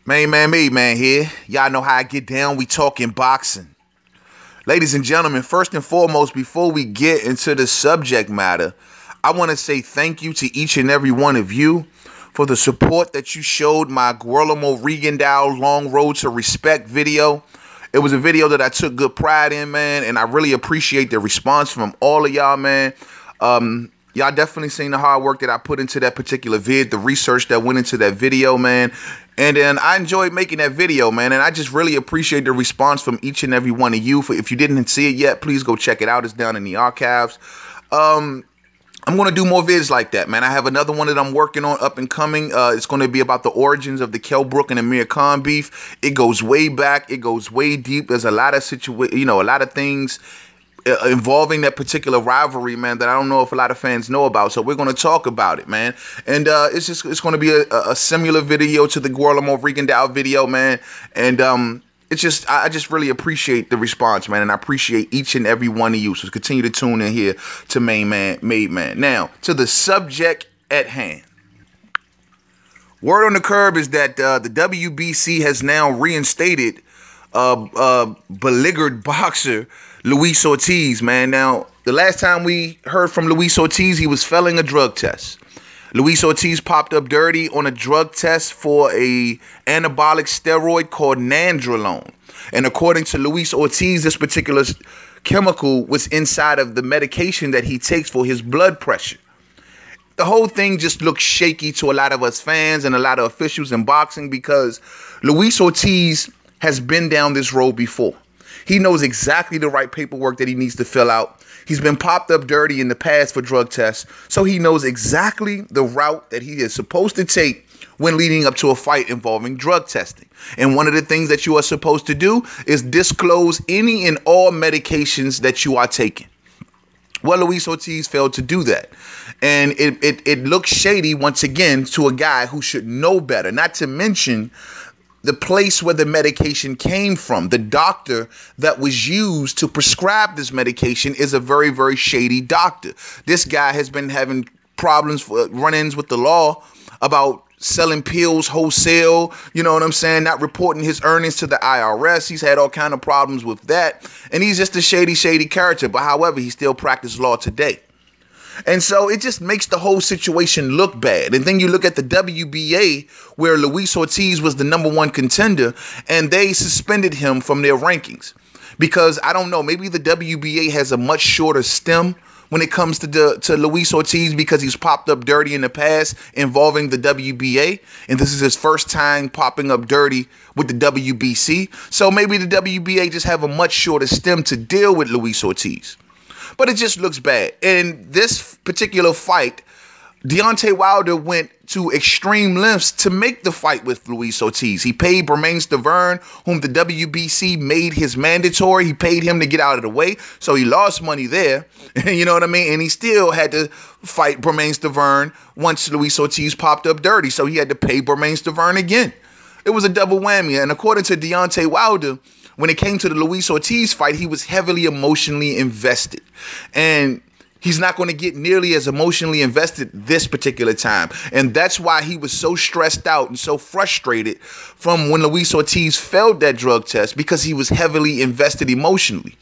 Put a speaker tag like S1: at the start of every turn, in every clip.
S1: Made man here. Y'all know how I get down. We talking boxing. Ladies and gentlemen, first and foremost, before we get into the subject matter, I want to say thank you to each and every one of you for the support that you showed my Guillermo Regendow Long Road to Respect video. It was a video that I took good pride in, man, and I really appreciate the response from all of y'all, man. Y'all definitely seen the hard work that I put into that particular vid, the research that went into that video, man. And then I enjoyed making that video, man. And I just really appreciate the response from each and every one of you. If you didn't see it yet, please go check it out. It's down in the archives. I'm going to do more vids like that, man. I have another one that I'm working on up and coming. It's going to be about the origins of the Kell Brook and Amir Khan beef. It goes way back. It goes way deep. There's a lot of a lot of things involving that particular rivalry, man, that I don't know if a lot of fans know about. So we're going to talk about it, man. And it's going to be a similar video to the Guillermo Regendow video, man. And I just really appreciate the response, man, and I appreciate each and every one of you. So continue to tune in here to Made Man. Now, to the subject at hand. Word on the curb is that the WBC has now reinstated beleaguered boxer Luis Ortiz, man. Now, the last time we heard from Luis Ortiz, he was failing a drug test. Luis Ortiz popped up dirty on a drug test for a anabolic steroid called nandrolone. And according to Luis Ortiz, this particular chemical was inside of the medication that he takes for his blood pressure. The whole thing just looks shaky to a lot of us fans and a lot of officials in boxing because Luis Ortiz has been down this road before. He knows exactly the right paperwork that he needs to fill out. He's been popped up dirty in the past for drug tests, so he knows exactly the route that he is supposed to take when leading up to a fight involving drug testing. And one of the things that you are supposed to do is disclose any and all medications that you are taking. Well, Luis Ortiz failed to do that. And it looks shady once again to a guy who should know better, not to mention the place where the medication came from. The doctor that was used to prescribe this medication is a very, very shady doctor. This guy has been having problems, run-ins with the law about selling pills wholesale, you know what I'm saying, not reporting his earnings to the IRS. He's had all kind of problems with that. And he's just a shady character. But however, he still practices law today. And so it just makes the whole situation look bad. And then you look at the WBA, where Luis Ortiz was the #1 contender, and they suspended him from their rankings. Because, I don't know, maybe the WBA has a much shorter stem when it comes to Luis Ortiz because he's popped up dirty in the past involving the WBA. And this is his first time popping up dirty with the WBC. So maybe the WBA just have a much shorter stem to deal with Luis Ortiz. But it just looks bad. In this particular fight, Deontay Wilder went to extreme lengths to make the fight with Luis Ortiz. He paid Brezeale, whom the WBC made his mandatory. He paid him to get out of the way, so he lost money there. You know what I mean? And he still had to fight Brezeale once Luis Ortiz popped up dirty, so he had to pay Brezeale again. It was a double whammy. And according to Deontay Wilder, when it came to the Luis Ortiz fight, he was heavily emotionally invested. And he's not going to get nearly as emotionally invested this particular time. And that's why he was so stressed out and so frustrated from when Luis Ortiz failed that drug test, because he was heavily invested emotionally.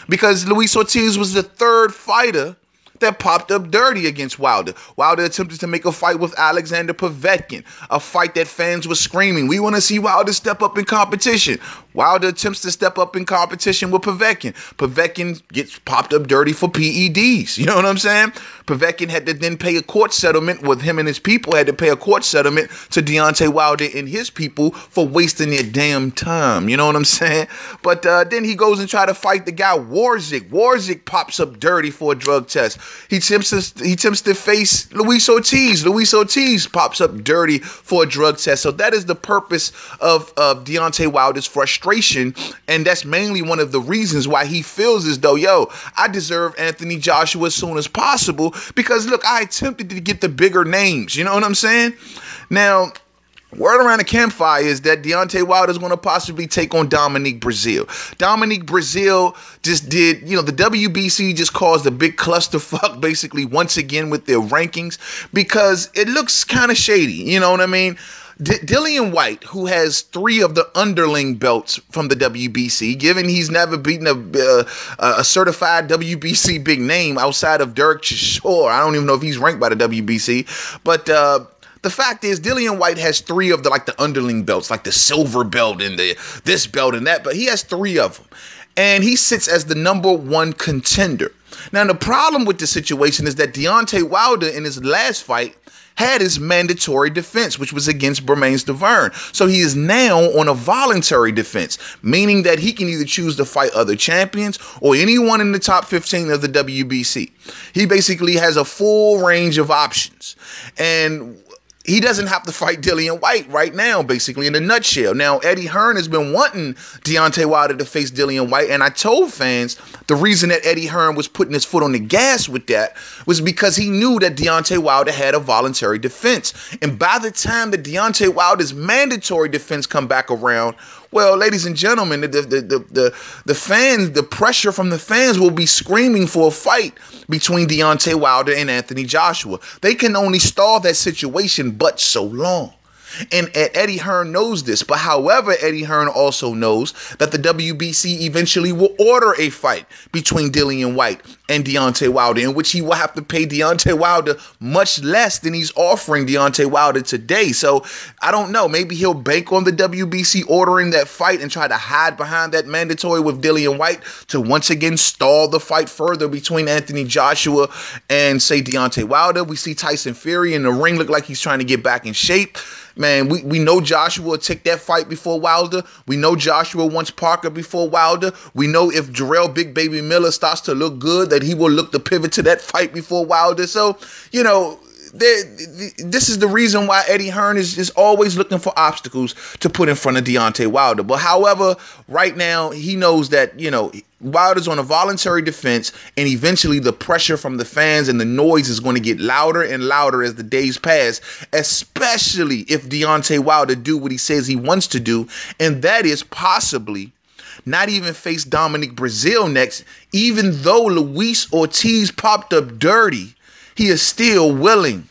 S1: Because Luis Ortiz was the third fighter that popped up dirty against Wilder. Wilder attempted to make a fight with Alexander Povetkin, a fight that fans were screaming, we want to see Wilder step up in competition. Wilder attempts to step up in competition with Povetkin. Povetkin gets popped up dirty for PEDs. You know what I'm saying? Povetkin had to then pay a court settlement with him and his people, had to pay a court settlement to Deontay Wilder and his people for wasting their damn time. You know what I'm saying? But then he goes and try to fight the guy Warzik. Warzik pops up dirty for a drug test. He attempts to face Luis Ortiz. Luis Ortiz pops up dirty for a drug test. So that is the purpose of Deontay Wilder's frustration. And that's mainly one of the reasons why he feels as though, yo, I deserve Anthony Joshua as soon as possible. Because, look, I attempted to get the bigger names. You know what I'm saying? Now, word around the campfire is that Deontay Wilder is going to possibly take on Domnic Brezeale. Domnic Brezeale just did, the WBC just caused a big clusterfuck basically once again with their rankings because it looks kind of shady. You know what I mean? Dillian White, who has 3 of the underling belts from the WBC, given he's never beaten a certified WBC big name outside of Derek Chisora. I don't even know if he's ranked by the WBC, but the fact is, Dillian White has 3 of the underling belts, like the silver belt and this belt and that, but he has 3 of them. And he sits as the #1 contender. Now, the problem with the situation is that Deontay Wilder in his last fight had his mandatory defense, which was against Bermane Stiverne. So he is now on a voluntary defense, meaning that he can either choose to fight other champions or anyone in the top 15 of the WBC. He basically has a full range of options. And he doesn't have to fight Dillian White right now, basically, in a nutshell. Now, Eddie Hearn has been wanting Deontay Wilder to face Dillian White, and I told fans the reason that Eddie Hearn was putting his foot on the gas with that was because he knew that Deontay Wilder had a voluntary defense. And by the time that Deontay Wilder's mandatory defense come back around, well, ladies and gentlemen, the fans, the pressure from the fans will be screaming for a fight between Deontay Wilder and Anthony Joshua. They can only stall that situation but so long. And Eddie Hearn knows this. But however, Eddie Hearn also knows that the WBC eventually will order a fight between Dillian White and Deontay Wilder, in which he will have to pay Deontay Wilder much less than he's offering Deontay Wilder today. So I don't know. Maybe he'll bank on the WBC ordering that fight and try to hide behind that mandatory with Dillian White to once again stall the fight further between Anthony Joshua and, say, Deontay Wilder. We see Tyson Fury in the ring look like he's trying to get back in shape. Man, we know Joshua will take that fight before Wilder. We know Joshua wants Parker before Wilder. We know if Jarrell Big Baby Miller starts to look good, that he will look to pivot to that fight before Wilder. So, you know, this is the reason why Eddie Hearn is always looking for obstacles to put in front of Deontay Wilder. But however, right now, he knows that, you know, Wilder's on a voluntary defense, and eventually the pressure from the fans and the noise is going to get louder and louder as the days pass, especially if Deontay Wilder do what he says he wants to do, and that is possibly not even face Domnic Brezeale next. Even though Luis Ortiz popped up dirty, he is still willing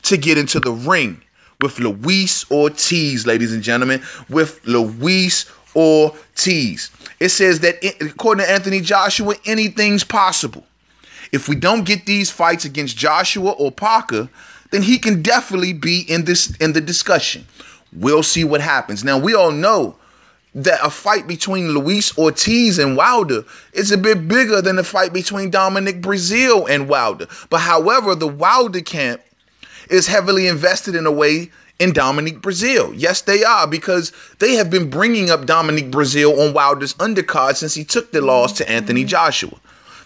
S1: to get into the ring with Luis Ortiz, ladies and gentlemen, with Luis Ortiz. It says that, according to Anthony Joshua, anything's possible. If we don't get these fights against Joshua or Parker, then he can definitely be in the discussion. We'll see what happens. Now, we all know that a fight between Luis Ortiz and Wilder is a bit bigger than the fight between Domnic Brezeale and Wilder. But however, the Wilder camp is heavily invested in a way in Domnic Brezeale. Yes, they are, because they have been bringing up Domnic Brezeale on Wilder's undercard since he took the loss to Anthony Joshua.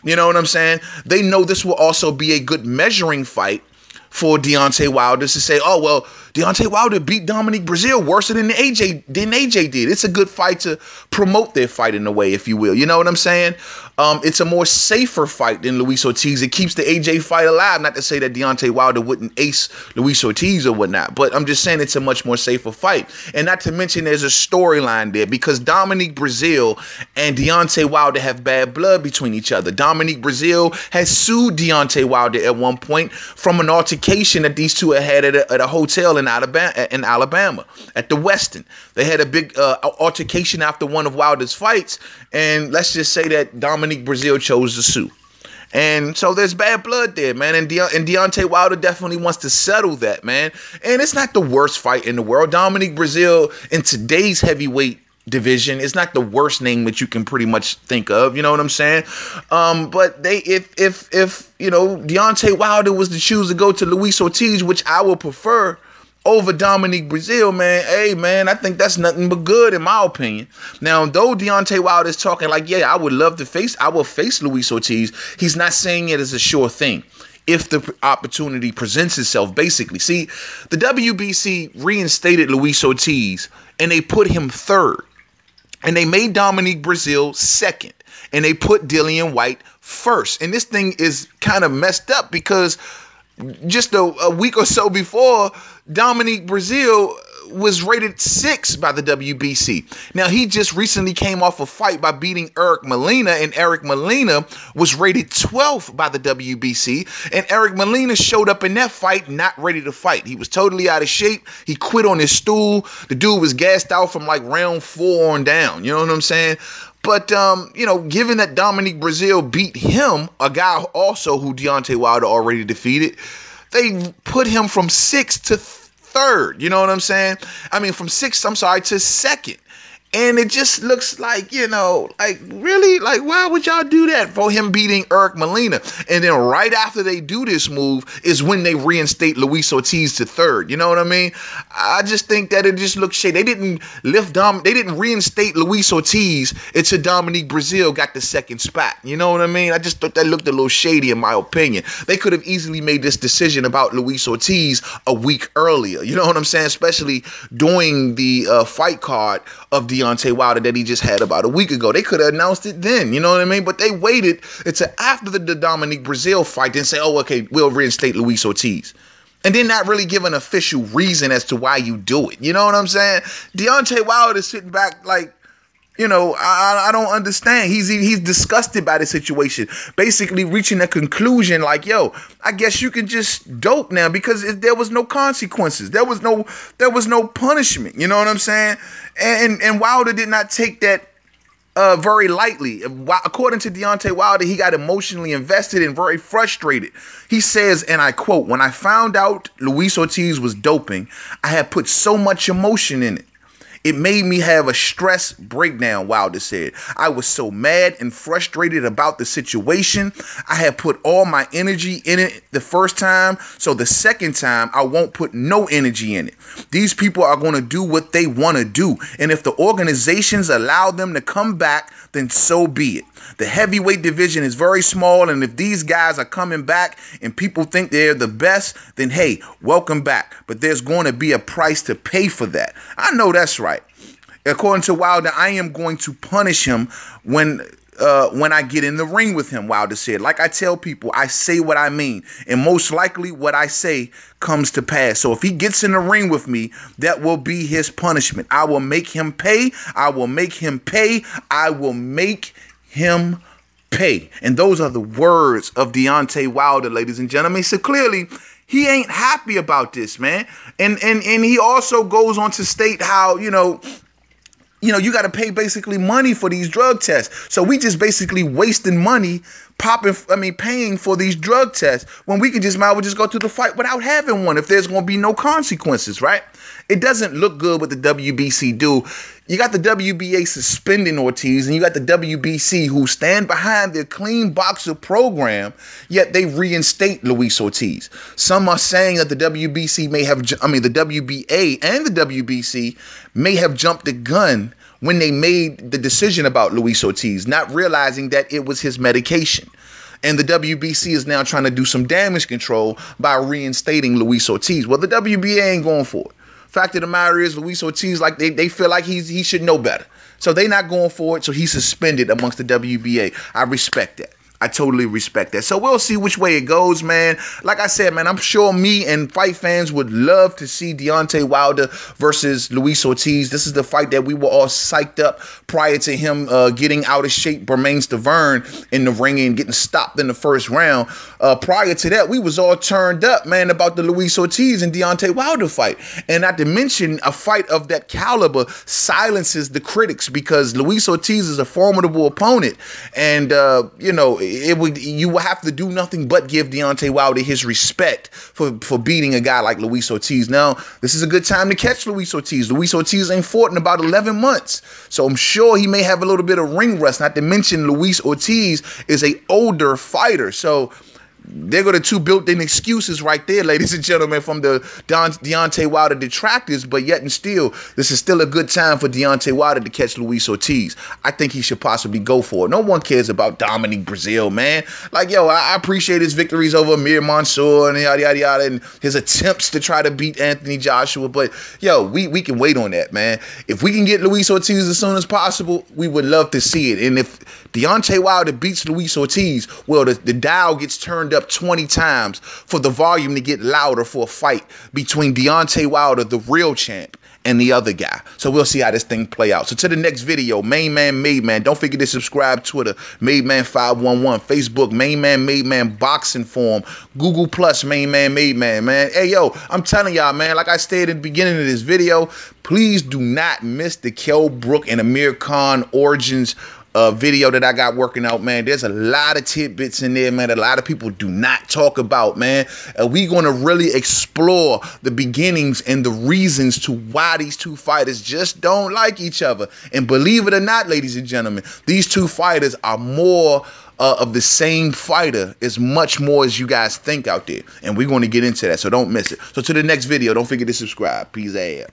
S1: You know what I'm saying? They know this will also be a good measuring fight for Deontay Wilder to say, oh, well, Deontay Wilder beat Domnic Brezeale worse than AJ did. It's a good fight to promote their fight in a way, if you will. You know what I'm saying? It's a more safer fight than Luis Ortiz. It keeps the AJ fight alive. Not to say that Deontay Wilder wouldn't ace Luis Ortiz or whatnot, but I'm just saying it's a much more safer fight. And not to mention there's a storyline there, because Domnic Brezeale and Deontay Wilder have bad blood between each other. Domnic Brezeale has sued Deontay Wilder at one point from an altercation that these two had at a hotel in Alabama, at the Westin. They had a big altercation after one of Wilder's fights, and let's just say that Domnic Brezeale chose to sue. And so there's bad blood there, man. And Deontay Wilder definitely wants to settle that, man. And it's not the worst fight in the world. Domnic Brezeale in today's heavyweight division is not the worst name that you can pretty much think of. You know what I'm saying? But if you know, Deontay Wilder was to choose to go to Luis Ortiz, which I will prefer over Domnic Brezeale, man, hey, man, I think that's nothing but good in my opinion. Now, though Deontay Wilder is talking like, yeah, I will face Luis Ortiz, he's not saying it as a sure thing if the opportunity presents itself, basically. See, the WBC reinstated Luis Ortiz, and they put him third. And they made Domnic Brezeale second. And they put Dillian White first. And this thing is kind of messed up, because just a week or so before, Domnic Brezeale was rated 6 by the WBC. Now, he just recently came off a fight by beating Eric Molina, and Eric Molina was rated 12th by the WBC, and Eric Molina showed up in that fight not ready to fight. He was totally out of shape. He quit on his stool. The dude was gassed out from like round 4 on down. You know what I'm saying? But, given that Domnic Brezeale beat him, a guy also who Deontay Wilder already defeated, they put him from 6th to 3rd. You know what I'm saying? I mean, from 6th, to 2nd. And it just looks like, really? Like, why would y'all do that for him beating Eric Molina? And then right after they do this move is when they reinstate Luis Ortiz to 3rd. You know what I mean? I just think that it just looks shady. They didn't reinstate Luis Ortiz until Domnic Brezeale got the 2nd spot. You know what I mean? I just thought that looked a little shady in my opinion. They could have easily made this decision about Luis Ortiz a week earlier. You know what I'm saying? Especially during the fight card of Deontay Wilder that he just had about a week ago. They could have announced it then, you know what I mean? But they waited until after the Domnic Brezeale fight and say, oh, okay, we'll reinstate Luis Ortiz. And then not really give an official reason as to why you do it. You know what I'm saying? Deontay Wilder is sitting back like, I don't understand. He's disgusted by the situation, basically reaching a conclusion like, yo, I guess you can just dope now because there was no consequences. There was no punishment. You know what I'm saying? And Wilder did not take that very lightly. According to Deontay Wilder, he got emotionally invested and very frustrated. He says, and I quote, "When I found out Luis Ortiz was doping, I had put so much emotion in it. It made me have a stress breakdown," Wilder said. "I was so mad and frustrated about the situation. I had put all my energy in it the first time, so the second time I won't put no energy in it. These people are going to do what they want to do, and if the organizations allow them to come back, then so be it. The heavyweight division is very small, and if these guys are coming back and people think they're the best, then hey, welcome back. But there's going to be a price to pay for that. I know that's right. According to Wilder, I am going to punish him when I get in the ring with him," Wilder said. "Like I tell people, I say what I mean, and most likely what I say comes to pass. So if he gets in the ring with me, that will be his punishment. I will make him pay. I will make him pay. I will make him pay." And those are the words of Deontay Wilder, ladies and gentlemen. So clearly, he ain't happy about this, man. And he also goes on to state how, you got to pay basically money for these drug tests. So we just basically wasting money paying for these drug tests when we can just might as well just go through the fight without having one if there's going to be no consequences, right? It doesn't look good what the WBC do. You got the WBA suspending Ortiz, and you got the WBC who stand behind their clean boxer program, yet they reinstate Luis Ortiz. Some are saying that the WBA and the WBC may have jumped the gun when they made the decision about Luis Ortiz, not realizing that it was his medication. And the WBC is now trying to do some damage control by reinstating Luis Ortiz. Well, the WBA ain't going for it. Fact of the matter is, Luis Ortiz, like they feel like he should know better. So they not going for it. So he's suspended amongst the WBA. I respect that. I totally respect that. So we'll see which way it goes, man. Like I said, man, I'm sure me and fight fans would love to see Deontay Wilder versus Luis Ortiz. This is the fight that we were all psyched up prior to him getting out of shape Bermane Stiverne in the ring and getting stopped in the first round. Prior to that, we was all turned up, man, about the Luis Ortiz and Deontay Wilder fight. And not to mention, a fight of that caliber silences the critics because Luis Ortiz is a formidable opponent. And, you will have to do nothing but give Deontay Wilder his respect for beating a guy like Luis Ortiz. Now, this is a good time to catch Luis Ortiz. Luis Ortiz ain't fought in about 11 months. So I'm sure he may have a little bit of ring rust. Not to mention Luis Ortiz is an older fighter. So there go the two built-in excuses right there, ladies and gentlemen, from the Deontay Wilder detractors. But yet and still, this is still a good time for Deontay Wilder to catch Luis Ortiz. I think he should possibly go for it. No one cares about Domnic Brezeale, man. Like, yo, I appreciate his victories over Amir Mansour and yada, yada, yada, and his attempts to try to beat Anthony Joshua. But, yo, we can wait on that, man. If we can get Luis Ortiz as soon as possible, we would love to see it. And if Deontay Wilder beats Luis Ortiz, well, the dial gets turned up up 20 times for the volume to get louder for a fight between Deontay Wilder, the real champ, and the other guy. So we'll see how this thing play out. So to the next video, Main Man Made Man. Don't forget to subscribe. Twitter, Made Man 511. Facebook, Main Man Made Man Boxing Forum. Google Plus, Main Man Made Man, man. Hey, yo, I'm telling y'all, man, like I stated in the beginning of this video, please do not miss the Kell Brook and Amir Khan origins video that I got working out, man. There's a lot of tidbits in there, man, that a lot of people do not talk about, man. We're going to really explore the beginnings and the reasons to why these two fighters just don't like each other. And believe it or not, ladies and gentlemen, these two fighters are more of the same fighter, as much more as you guys think out there. And we're going to get into that, so don't miss it. So to the next video, don't forget to subscribe. Peace out.